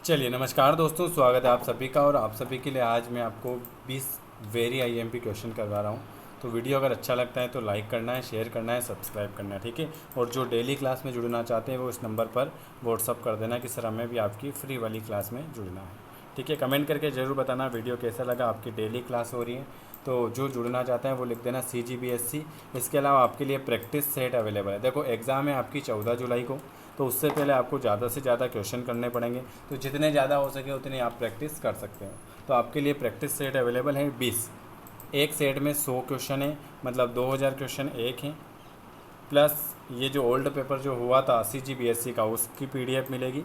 चलिए नमस्कार दोस्तों, स्वागत है आप सभी का। और आप सभी के लिए आज मैं आपको 20 वेरी आईएमपी क्वेश्चन करवा रहा हूँ। तो वीडियो अगर अच्छा लगता है तो लाइक करना है, शेयर करना है, सब्सक्राइब करना है, ठीक है। और जो डेली क्लास में जुड़ना चाहते हैं वो इस नंबर पर व्हाट्सअप कर देना कि सर हमें भी आपकी फ्री वाली क्लास में जुड़ना है, ठीक है। कमेंट करके ज़रूर बताना वीडियो कैसा लगा। आपकी डेली क्लास हो रही है तो जो जुड़ना चाहते हैं वो लिख देना CGBSC। इसके अलावा आपके लिए प्रैक्टिस सेट अवेलेबल है। देखो एग्ज़ाम है आपकी 14 जुलाई को, तो उससे पहले आपको ज़्यादा से ज़्यादा क्वेश्चन करने पड़ेंगे। तो जितने ज़्यादा हो सके उतनी आप प्रैक्टिस कर सकते हो। तो आपके लिए प्रैक्टिस सेट अवेलेबल है 20। एक सेट में 100 क्वेश्चन है, मतलब 2000 क्वेश्चन एक हैं। प्लस ये जो ओल्ड पेपर जो हुआ था CGBSC का, उसकी PDF मिलेगी।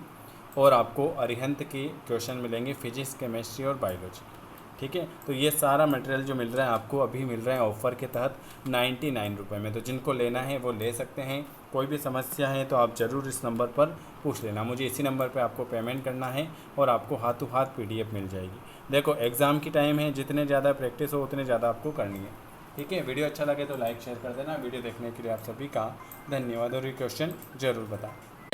और आपको अरिहंत के क्वेश्चन मिलेंगे, फिजिक्स, केमिस्ट्री और बायोलॉजी, ठीक है। तो ये सारा मटेरियल जो मिल रहा है आपको अभी मिल रहा है ऑफ़र के तहत 99 रुपये में। तो जिनको लेना है वो ले सकते हैं। कोई भी समस्या है तो आप ज़रूर इस नंबर पर पूछ लेना। मुझे इसी नंबर पर आपको पेमेंट करना है और आपको हाथों हाथ PDF मिल जाएगी। देखो एग्ज़ाम की टाइम है, जितने ज़्यादा प्रैक्टिस हो उतने ज़्यादा आपको करनी है, ठीक है। वीडियो अच्छा लगे तो लाइक शेयर कर देना। वीडियो देखने के लिए आप सभी का धन्यवाद और ये क्वेश्चन ज़रूर बताएं।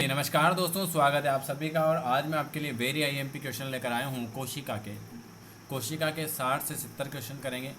नमस्कार दोस्तों, स्वागत है आप सभी का। और आज मैं आपके लिए वेरी IMP क्वेश्चन लेकर आया हूँ। कोशिका के 60 से 70 क्वेश्चन करेंगे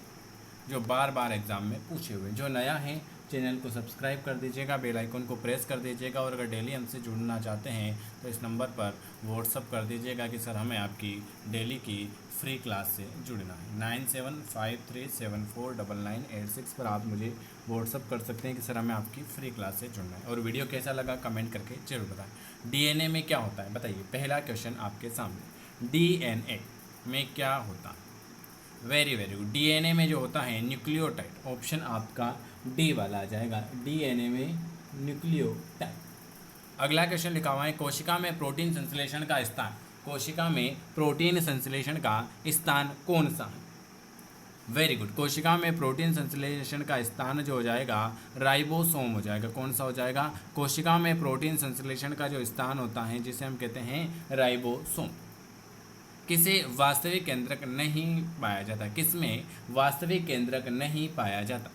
जो बार बार एग्ज़ाम में पूछे हुए। जो नया है चैनल को सब्सक्राइब कर दीजिएगा, बेल आइकन को प्रेस कर दीजिएगा। और अगर डेली हमसे जुड़ना चाहते हैं तो इस नंबर पर व्हाट्सअप कर दीजिएगा कि सर हमें आपकी डेली की फ्री क्लास से जुड़ना है। 9753749986 पर आप मुझे व्हाट्सअप कर सकते हैं कि सर हमें आपकी फ्री क्लास से जुड़ना है। और वीडियो कैसा लगा कमेंट करके जरूर बताएं। DNA में क्या होता है बताइए। पहला क्वेश्चन आपके सामने, DNA में क्या होता है। Very good. DNA में जो होता है न्यूक्लियोटाइड, ऑप्शन आपका डी वाला आ जाएगा। DNA में न्यूक्लियोटाइड। अगला क्वेश्चन लिखा हुआ है, कोशिका में प्रोटीन संश्लेषण का स्थान। कोशिका में प्रोटीन संश्लेषण का स्थान कौन सा है। Very good. कोशिका में प्रोटीन संश्लेषण का स्थान जो हो जाएगा राइबोसोम हो जाएगा। कौन सा हो जाएगा। कोशिका में प्रोटीन संश्लेषण का जो स्थान होता है जिसे हम कहते हैं राइबोसोम। किसे वास्तविक केंद्रक नहीं पाया जाता। किसमें वास्तविक केंद्रक नहीं पाया जाता।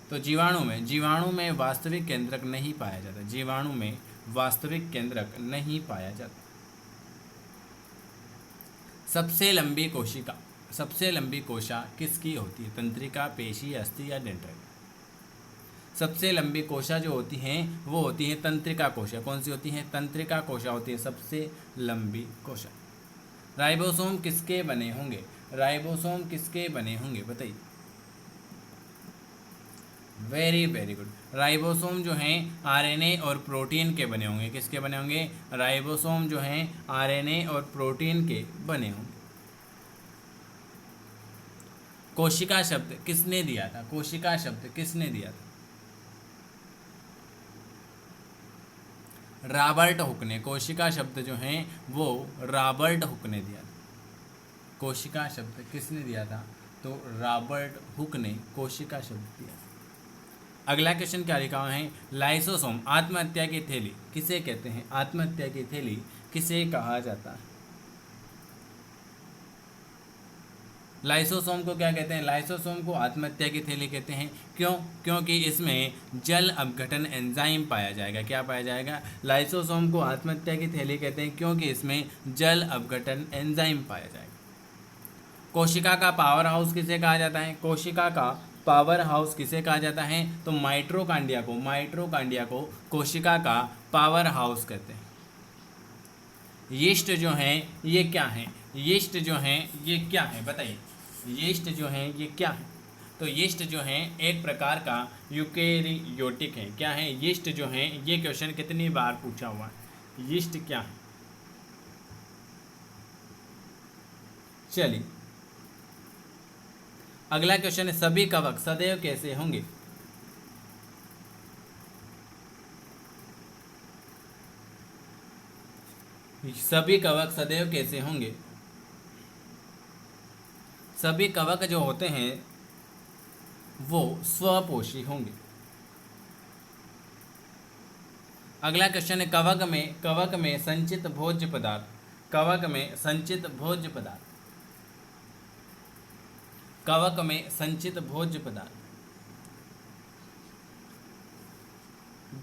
तो जीवाणु में वास्तविक केंद्रक नहीं पाया जाता। जीवाणु में वास्तविक केंद्रक नहीं पाया जाता। सबसे लंबी कोशा किसकी होती है। तंत्रिका, पेशी, अस्थि या डेंड्राइट। सबसे लंबी कोशा जो होती हैं वो होती है तंत्रिका कोशा। कौन सी होती है। तंत्रिका कोशा होती है सबसे लंबी कोशा। राइबोसोम किसके बने होंगे। राइबोसोम किसके बने होंगे बताइए। Very good. राइबोसोम जो हैं RNA और प्रोटीन के बने होंगे। किसके बने होंगे। राइबोसोम जो हैं RNA और प्रोटीन के बने होंगे। कोशिका शब्द किसने दिया था। कोशिका शब्द किसने दिया था। रॉबर्ट हुक ने। कोशिका शब्द जो हैं वो रॉबर्ट हुक ने दिया था। कोशिका शब्द किसने दिया था। तो रॉबर्ट हुक ने कोशिका शब्द दिया। अगला क्वेश्चन क्या लिखा हुआ है, लाइसोसोम आत्महत्या की थैली किसे कहते हैं। आत्महत्या की थैली किसे कहा जाता है। लाइसोसोम को क्या कहते हैं। लाइसोसोम को आत्महत्या की थैली कहते हैं। क्यों। क्योंकि इसमें जल अपघटन एंजाइम पाया जाएगा। क्या पाया जाएगा। लाइसोसोम को आत्महत्या की थैली कहते हैं क्योंकि इसमें जल अपघटन एंजाइम पाया जाएगा। कोशिका का पावर हाउस किसे कहा जाता है। कोशिका का पावर हाउस किसे कहा जाता है। तो माइट्रोकांडिया को कोशिका का पावर हाउस कहते हैं। यीस्ट जो हैं ये क्या है। यीस्ट जो हैं ये क्या है बताइए। यीस्ट जो हैं ये क्या है। तो यीस्ट जो हैं एक प्रकार का यूकेरियोटिक है। क्या है यीस्ट जो हैं। ये क्वेश्चन कितनी बार पूछा हुआ है। यीस्ट क्या है। चलिए अगला क्वेश्चन है, सभी कवक सदैव कैसे होंगे। सभी कवक सदैव कैसे होंगे। सभी कवक जो होते हैं वो स्वपोषी होंगे। अगला क्वेश्चन है, कवक में संचित भोज्य पदार्थ। कवक में संचित भोज्य पदार्थ। कवक में संचित भोज्य पदार्थ।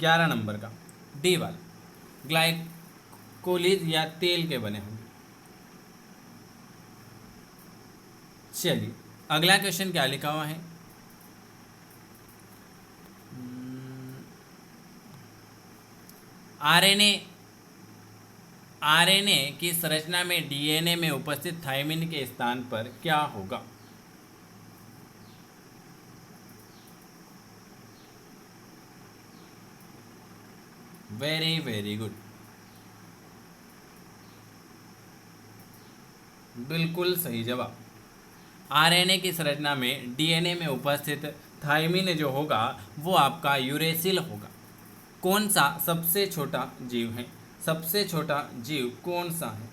11 नंबर का डी वाला कोलिज या तेल के बने होंगे। चलिए अगला क्वेश्चन क्या लिखा हुआ है, आरएनए आरएनए की संरचना में डीएनए में उपस्थित थायमिन के स्थान पर क्या होगा। वेरी वेरी गुड, बिल्कुल सही जवाब। आरएनए की संरचना में डीएनए में उपस्थित थायमिन जो होगा वो आपका यूरेसिल होगा। कौन सा सबसे छोटा जीव है, सबसे छोटा जीव कौन सा है,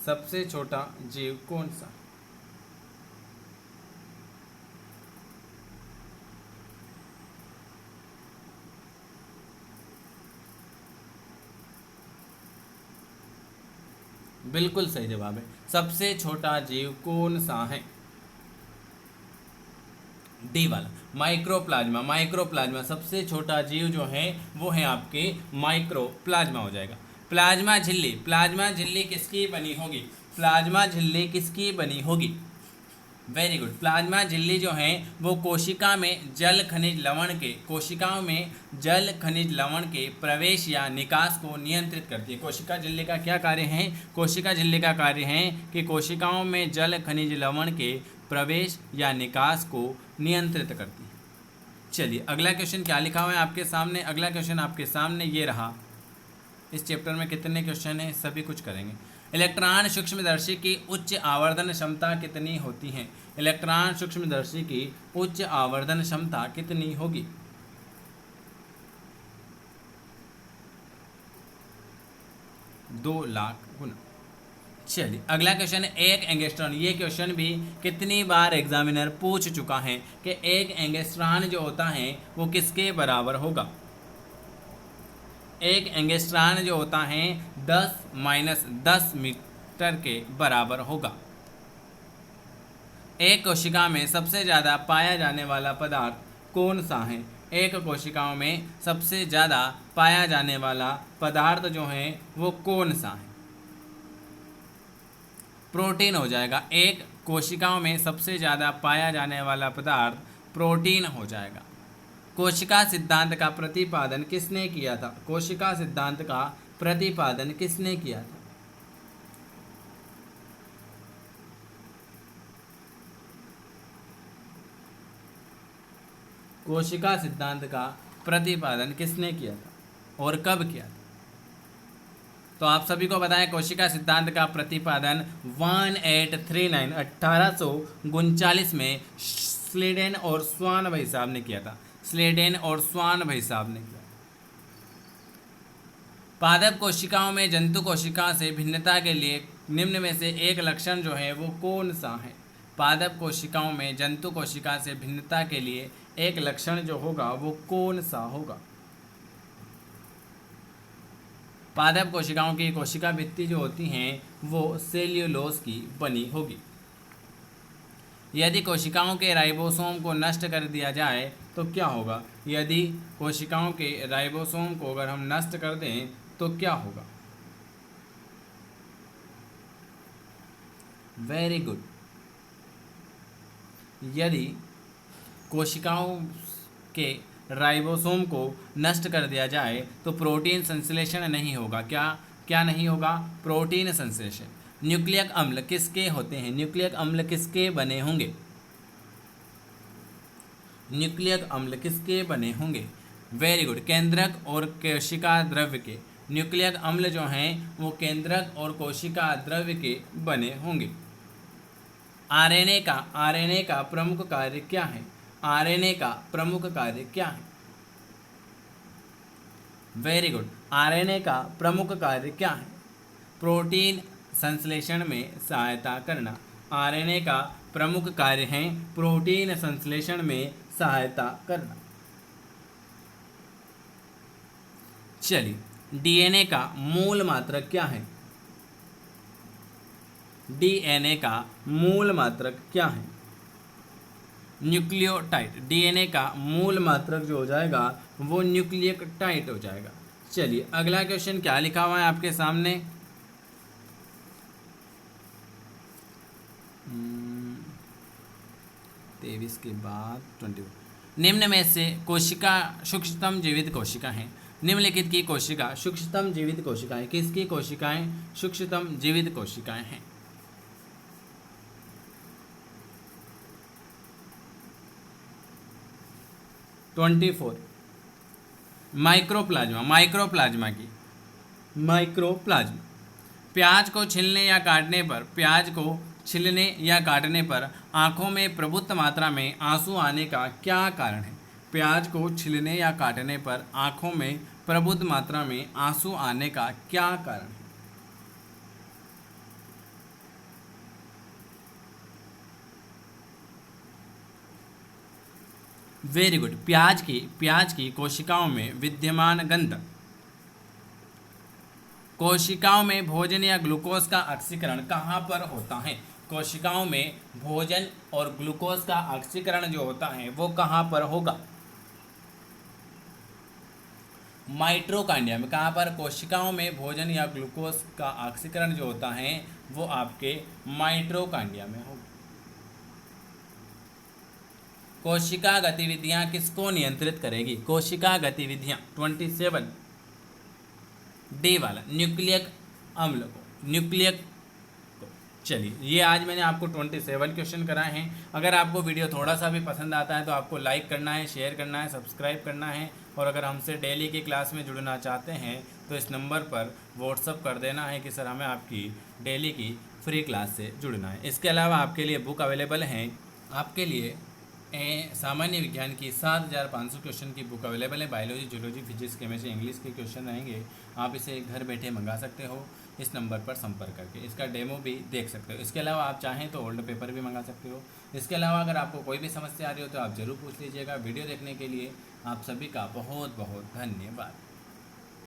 सबसे छोटा जीव कौन सा है? बिल्कुल सही जवाब है। सबसे छोटा जीव कौन सा है? डी वाला, माइक्रोप्लाज्मा। माइक्रोप्लाज्मा सबसे छोटा जीव जो है वो है आपके माइक्रोप्लाज्मा हो जाएगा। प्लाज्मा झिल्ली, प्लाज्मा झिल्ली किसकी बनी होगी, प्लाज्मा झिल्ली किसकी बनी होगी? वेरी गुड, प्लाज्मा झिल्ली जो है वो कोशिका में जल खनिज लवण के, कोशिकाओं में जल खनिज लवण के प्रवेश या निकास को नियंत्रित करती है। कोशिका झिल्ली का क्या कार्य है? कोशिका झिल्ली का कार्य है कि कोशिकाओं में जल खनिज लवण के प्रवेश या निकास को नियंत्रित करती है। चलिए अगला क्वेश्चन क्या लिखा हुआ है आपके सामने, अगला क्वेश्चन आपके सामने ये रहा। इस चैप्टर में कितने क्वेश्चन हैं सभी कुछ करेंगे। इलेक्ट्रॉन सूक्ष्मदर्शी की उच्च आवर्धन क्षमता कितनी होती है? इलेक्ट्रॉन सूक्ष्मदर्शी की उच्च आवर्धन क्षमता कितनी होगी? दो लाख गुना। चलिए अगला क्वेश्चन है एक एंगस्ट्रॉन। ये क्वेश्चन भी कितनी बार एग्जामिनर पूछ चुका है कि एक एंगस्ट्रॉन जो होता है वो किसके बराबर होगा? एक एंगस्ट्रॉन जो होता है 10 - 10 के बराबर होगा। एक कोशिका में सबसे ज़्यादा पाया जाने वाला पदार्थ कौन सा है? एक कोशिकाओं में सबसे ज़्यादा पाया जाने वाला पदार्थ जो है वो कौन सा है? प्रोटीन हो जाएगा। एक कोशिकाओं में सबसे ज़्यादा पाया जाने वाला पदार्थ प्रोटीन हो जाएगा। कोशिका सिद्धांत का प्रतिपादन किसने किया था? कोशिका सिद्धांत का प्रतिपादन किसने किया था? कोशिका सिद्धांत का प्रतिपादन किसने किया था और कब किया था? तो आप सभी को बताएं कोशिका सिद्धांत का प्रतिपादन 1839 में स्लेडेन और स्वान भाई साहब ने किया था। स्लेडेन और स्वान भाई साहब ने किया। पादप कोशिकाओं में जंतु कोशिका से भिन्नता के लिए निम्न में से एक लक्षण जो है वो कौन सा है? पादप कोशिकाओं में जंतु कोशिका से भिन्नता के लिए एक लक्षण जो होगा वो कौन सा होगा? पादप कोशिकाओं की कोशिका भित्ति जो होती हैं वो सेल्यूलोज की बनी होगी। यदि कोशिकाओं के राइबोसोम को नष्ट कर दिया जाए तो क्या होगा? यदि कोशिकाओं के राइबोसोम को अगर हम नष्ट कर दें तो क्या होगा? वेरी गुड, यदि कोशिकाओं के राइबोसोम को नष्ट कर दिया जाए तो प्रोटीन संश्लेषण नहीं होगा। क्या नहीं होगा? प्रोटीन संश्लेषण। न्यूक्लियक अम्ल किसके होते हैं? न्यूक्लियक अम्ल किसके बने होंगे? न्यूक्लियक अम्ल किसके बने होंगे? वेरी गुड, केंद्रक और कोशिका द्रव्य के। न्यूक्लियक अम्ल जो हैं वो केंद्रक और कोशिका द्रव्य के बने होंगे। आरएनए का प्रमुख कार्य क्या है? आरएनए का प्रमुख कार्य क्या है? वेरी गुड, आरएनए का प्रमुख कार्य क्या है? प्रोटीन संश्लेषण में सहायता करना। आरएनए का प्रमुख कार्य है प्रोटीन संश्लेषण में सहायता करना। चलिए, डीएनए का मूल मात्रक क्या है? डीएनए का मूल मात्रक क्या है? न्यूक्लियोटाइड। डीएनए का मूल मात्रक जो हो जाएगा वो न्यूक्लियोटाइड हो जाएगा। चलिए अगला क्वेश्चन क्या लिखा हुआ है आपके सामने। 23 के बाद 21। निम्न में से कोशिका सूक्ष्मतम जीवित कोशिका है। निम्नलिखित की कोशिका सूक्ष्मतम जीवित कोशिकाएं किसकी कोशिकाएं सूक्ष्मतम जीवित कोशिकाएं हैं। ट्वेंटी फोर माइक्रोप्लाज्मा की माइक्रोप्लाज्मा। प्याज को छीलने या काटने पर आंखों में प्रभुत्व मात्रा में आंसू आने का क्या कारण है। प्याज को छीलने या काटने पर आंखों में प्रभुत्व मात्रा में आंसू आने का क्या कारण है। Very good. प्याज की कोशिकाओं में विद्यमान गंध। कोशिकाओं में भोजन या ग्लूकोज का ऑक्सीकरण कहाँ पर होता है। कोशिकाओं में भोजन और ग्लूकोज का ऑक्सीकरण जो होता है वो कहाँ पर होगा। माइटोकॉन्ड्रिया में। कहाँ पर। कोशिकाओं में भोजन या ग्लूकोज का ऑक्सीकरण जो होता है वो आपके माइटोकॉन्ड्रिया में होगा। कोशिका गतिविधियां किसको नियंत्रित करेगी। कोशिका गतिविधियां 27 डी वाला न्यूक्लियक अम्ल को। चलिए ये आज मैंने आपको 27 क्वेश्चन कराए हैं। अगर आपको वीडियो थोड़ा सा भी पसंद आता है तो आपको लाइक करना है, शेयर करना है, सब्सक्राइब करना है। और अगर हमसे डेली की क्लास में जुड़ना चाहते हैं तो इस नंबर पर व्हाट्सअप कर देना है कि सर हमें आपकी डेली की फ्री क्लास से जुड़ना है। इसके अलावा आपके लिए बुक अवेलेबल हैं। आपके लिए सामान्य विज्ञान की 7500 क्वेश्चन की बुक अवेलेबल है। Biology, zoology, physics, chemistry, English के क्वेश्चन रहेंगे। आप इसे घर बैठे मंगा सकते हो इस नंबर पर संपर्क करके। इसका डेमो भी देख सकते हो। इसके अलावा आप चाहें तो ओल्ड पेपर भी मंगा सकते हो। इसके अलावा अगर आपको कोई भी समस्या आ रही हो तो आप ज़रूर पूछ लीजिएगा। वीडियो देखने के लिए आप सभी का बहुत बहुत धन्यवाद।